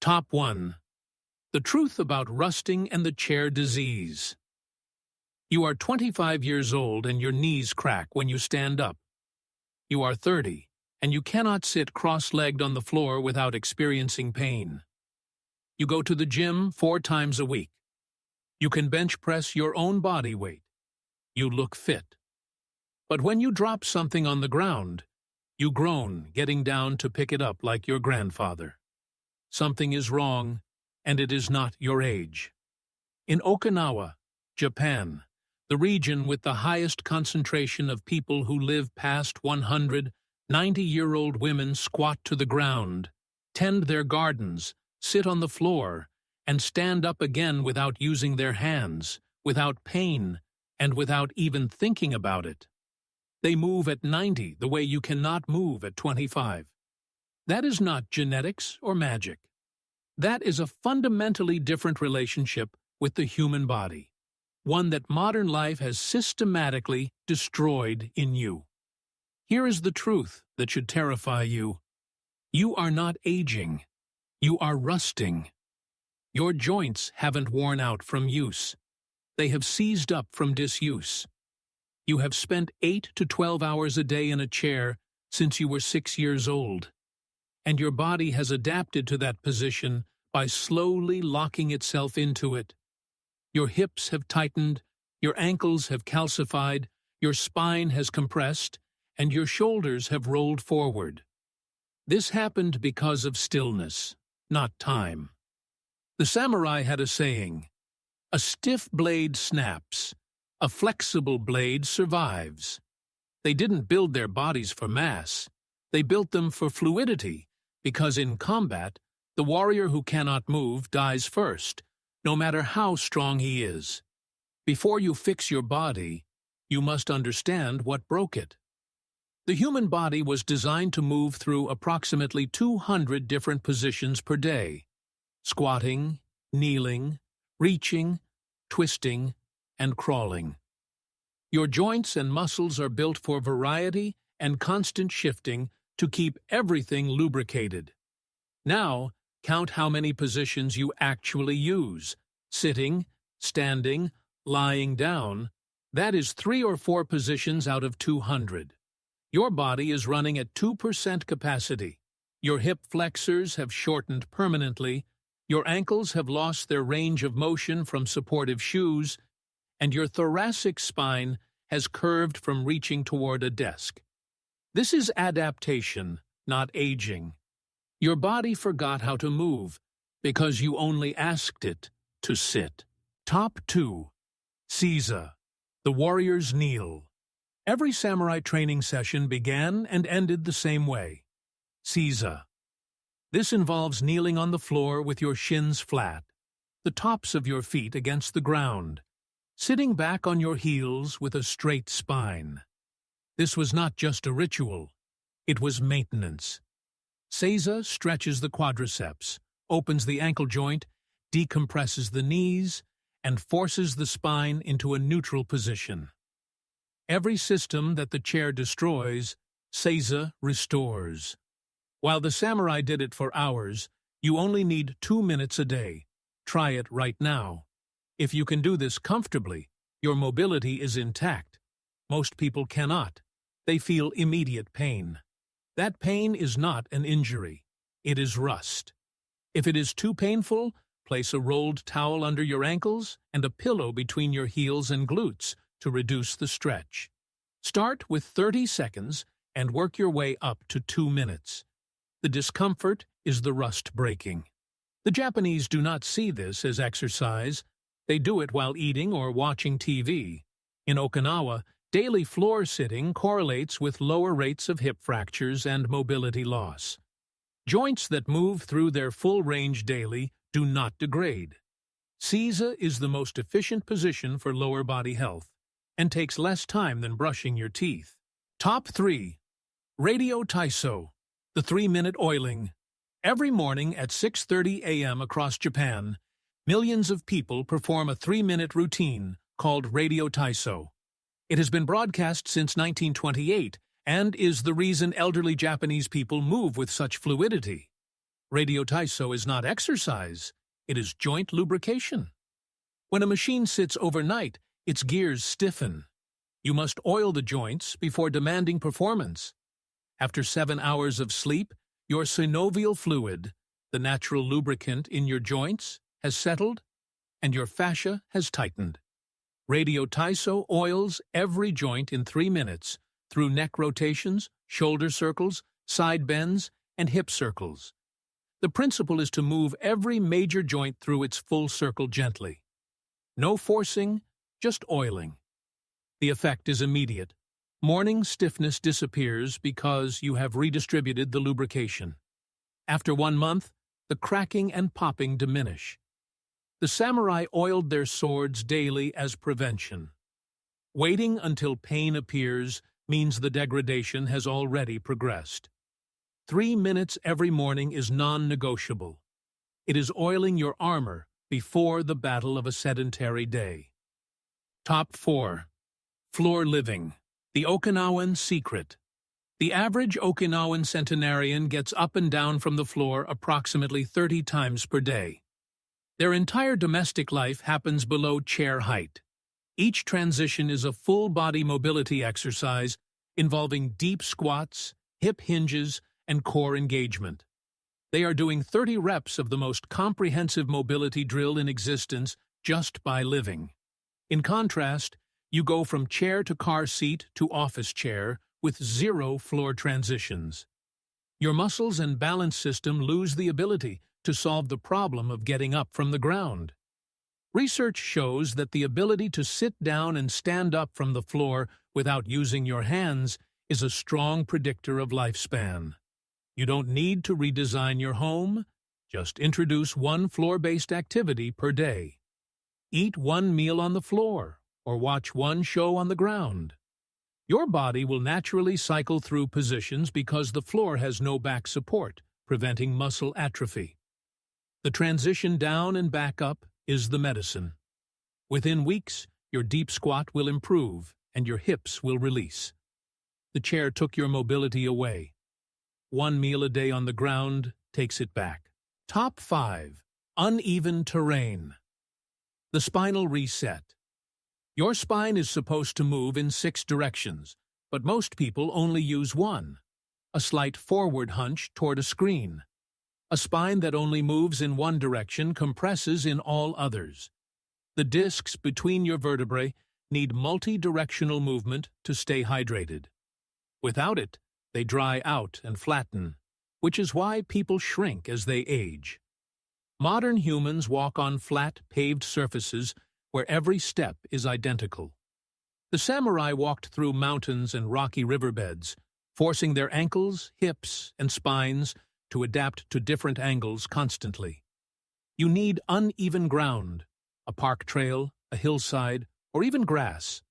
Top 1. The truth about rusting and the chair disease. You are 25 years old and your knees crack when you stand up. You are 30, and you cannot sit cross-legged on the floor without experiencing pain. You go to the gym 4 times a week. You can bench press your own body weight. You look fit. But when you drop something on the ground, you groan, getting down to pick it up like your grandfather. Something is wrong, and it is not your age. In Okinawa, Japan, the region with the highest concentration of people who live past 190-year-old women squat to the ground, tend their gardens, sit on the floor, and stand up again without using their hands, without pain, and without even thinking about it. They move at 90 the way you cannot move at 25. That is not genetics or magic. That is a fundamentally different relationship with the human body, one that modern life has systematically destroyed in you. Here is the truth that should terrify you. You are not aging. You are rusting. Your joints haven't worn out from use. They have seized up from disuse. You have spent 8 to 12 hours a day in a chair since you were 6 years old, and your body has adapted to that position by slowly locking itself into it. Your hips have tightened, your ankles have calcified, your spine has compressed, and your shoulders have rolled forward. This happened because of stillness, not time. The samurai had a saying, "A stiff blade snaps, a flexible blade survives." They didn't build their bodies for mass. They built them for fluidity, because in combat, the warrior who cannot move dies first, no matter how strong he is. Before you fix your body, you must understand what broke it. The human body was designed to move through approximately 200 different positions per day: squatting, kneeling, reaching, twisting, and crawling. Your joints and muscles are built for variety and constant shifting to keep everything lubricated. Now, count how many positions you actually use: sitting, standing, lying down. That is 3 or 4 positions out of 200. Your body is running at 2% capacity. Your hip flexors have shortened permanently, your ankles have lost their range of motion from supportive shoes, and your thoracic spine has curved from reaching toward a desk. This is adaptation, not aging. Your body forgot how to move because you only asked it to sit. Top 2. Seiza. The warriors kneel. Every samurai training session began and ended the same way. Seiza. This involves kneeling on the floor with your shins flat, the tops of your feet against the ground, sitting back on your heels with a straight spine. This was not just a ritual, it was maintenance. Seiza stretches the quadriceps, opens the ankle joint, decompresses the knees, and forces the spine into a neutral position. Every system that the chair destroys, Seiza restores. While the samurai did it for hours, you only need 2 minutes a day. Try it right now. If you can do this comfortably, your mobility is intact. Most people cannot. They feel immediate pain. That pain is not an injury. It is rust. If it is too painful, place a rolled towel under your ankles and a pillow between your heels and glutes to reduce the stretch. Start with 30 seconds and work your way up to 2 minutes. The discomfort is the rust breaking. The Japanese do not see this as exercise. They do it while eating or watching TV. In Okinawa, daily floor sitting correlates with lower rates of hip fractures and mobility loss. Joints that move through their full range daily do not degrade. Seiza is the most efficient position for lower body health and takes less time than brushing your teeth. Top 3. Radio Taiso, the 3-minute oiling. Every morning at 6:30 a.m. across Japan, millions of people perform a 3-minute routine called Radio Taiso. It has been broadcast since 1928 and is the reason elderly Japanese people move with such fluidity. Radio Taiso is not exercise, it is joint lubrication. When a machine sits overnight, its gears stiffen. You must oil the joints before demanding performance. After 7 hours of sleep, your synovial fluid, the natural lubricant in your joints, has settled, and your fascia has tightened. Radio Taiso oils every joint in 3 minutes through neck rotations, shoulder circles, side bends, and hip circles. The principle is to move every major joint through its full circle gently. No forcing, just oiling. The effect is immediate. Morning stiffness disappears because you have redistributed the lubrication. After 1 month, the cracking and popping diminish. The samurai oiled their swords daily as prevention. Waiting until pain appears means the degradation has already progressed. 3 minutes every morning is non-negotiable. It is oiling your armor before the battle of a sedentary day. Top 4. Floor living. The Okinawan secret. The average Okinawan centenarian gets up and down from the floor approximately 30 times per day. Their entire domestic life happens below chair height. Each transition is a full-body mobility exercise involving deep squats, hip hinges, and core engagement. They are doing 30 reps of the most comprehensive mobility drill in existence just by living. In contrast, you go from chair to car seat to office chair with 0 floor transitions. Your muscles and balance system lose the ability to solve the problem of getting up from the ground. Research shows that the ability to sit down and stand up from the floor without using your hands is a strong predictor of lifespan. You don't need to redesign your home, just introduce 1 floor-based activity per day. Eat 1 meal on the floor, or watch 1 show on the ground. Your body will naturally cycle through positions because the floor has no back support, preventing muscle atrophy. The transition down and back up is the medicine. Within weeks, your deep squat will improve and your hips will release. The chair took your mobility away. 1 meal a day on the ground takes it back. Top 5. Uneven terrain. The spinal reset. Your spine is supposed to move in 6 directions, but most people only use 1. A slight forward hunch toward a screen. A spine that only moves in 1 direction compresses in all others. The discs between your vertebrae need multi-directional movement to stay hydrated. Without it, they dry out and flatten, which is why people shrink as they age. Modern humans walk on flat, paved surfaces where every step is identical. The samurai walked through mountains and rocky riverbeds, forcing their ankles, hips, and spines to adapt to different angles constantly. You need uneven ground, a park trail, a hillside, or even grass.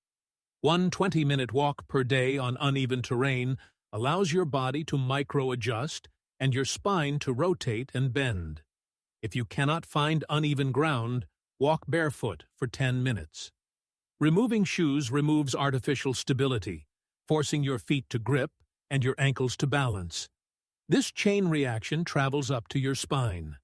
1 20-minute walk per day on uneven terrain allows your body to micro-adjust and your spine to rotate and bend. If you cannot find uneven ground, walk barefoot for 10 minutes. Removing shoes removes artificial stability, forcing your feet to grip and your ankles to balance. This chain reaction travels up to your spine.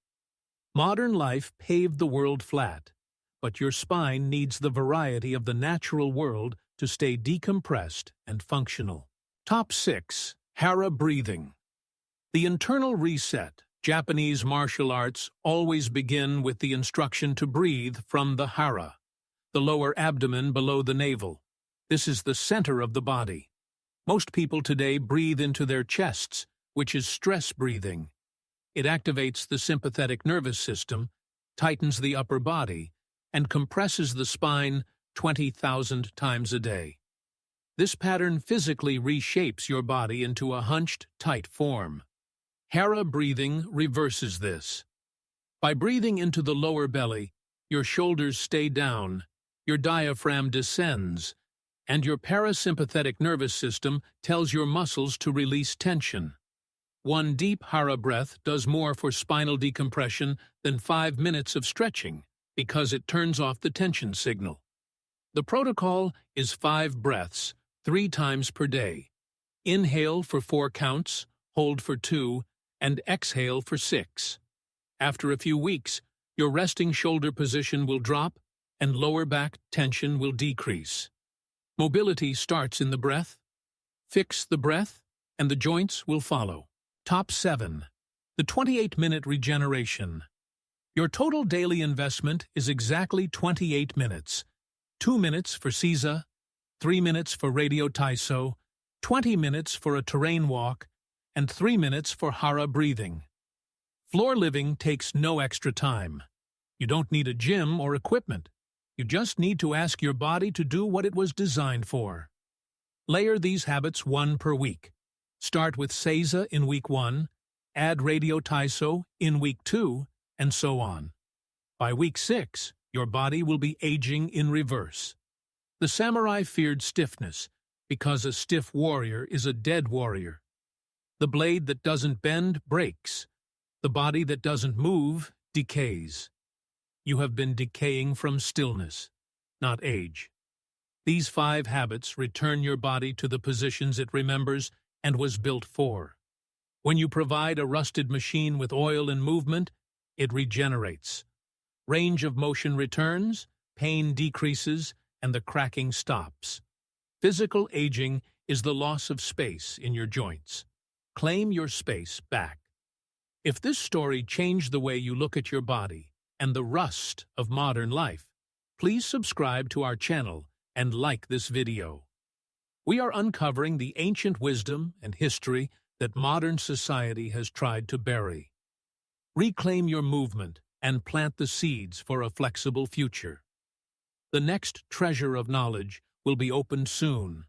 Modern life paved the world flat, but your spine needs the variety of the natural world to stay decompressed and functional. Top 6. Hara breathing. The internal reset. Japanese martial arts always begin with the instruction to breathe from the hara, the lower abdomen below the navel. This is the center of the body. Most people today breathe into their chests, which is stress breathing. It activates the sympathetic nervous system, tightens the upper body, and compresses the spine 20,000 times a day. This pattern physically reshapes your body into a hunched, tight form. Hara breathing reverses this. By breathing into the lower belly, your shoulders stay down, your diaphragm descends, and your parasympathetic nervous system tells your muscles to release tension. 1 deep hara breath does more for spinal decompression than 5 minutes of stretching because it turns off the tension signal. The protocol is 5 breaths, 3 times per day. Inhale for 4 counts, hold for 2, and exhale for 6. After a few weeks, your resting shoulder position will drop and lower back tension will decrease. Mobility starts in the breath. Fix the breath, and the joints will follow. Top 7. The 28-minute regeneration. Your total daily investment is exactly 28 minutes. 2 minutes for Seiza, 3 minutes for radio Taiso, 20 minutes for a terrain walk, and 3 minutes for hara breathing. Floor living takes no extra time. You don't need a gym or equipment. You just need to ask your body to do what it was designed for. Layer these habits 1 per week. Start with Seiza in week 1, add radio Taiso in week 2, and so on. By week 6, your body will be aging in reverse. The samurai feared stiffness because a stiff warrior is a dead warrior. The blade that doesn't bend breaks. The body that doesn't move decays. You have been decaying from stillness, not age. These 5 habits return your body to the positions it remembers and was built for. When you provide a rusted machine with oil and movement, it regenerates. Range of motion returns, pain decreases, and the cracking stops. Physical aging is the loss of space in your joints. Claim your space back. If this story changed the way you look at your body and the rust of modern life, please subscribe to our channel and like this video. We are uncovering the ancient wisdom and history that modern society has tried to bury. Reclaim your movement and plant the seeds for a flexible future. The next treasure of knowledge will be opened soon.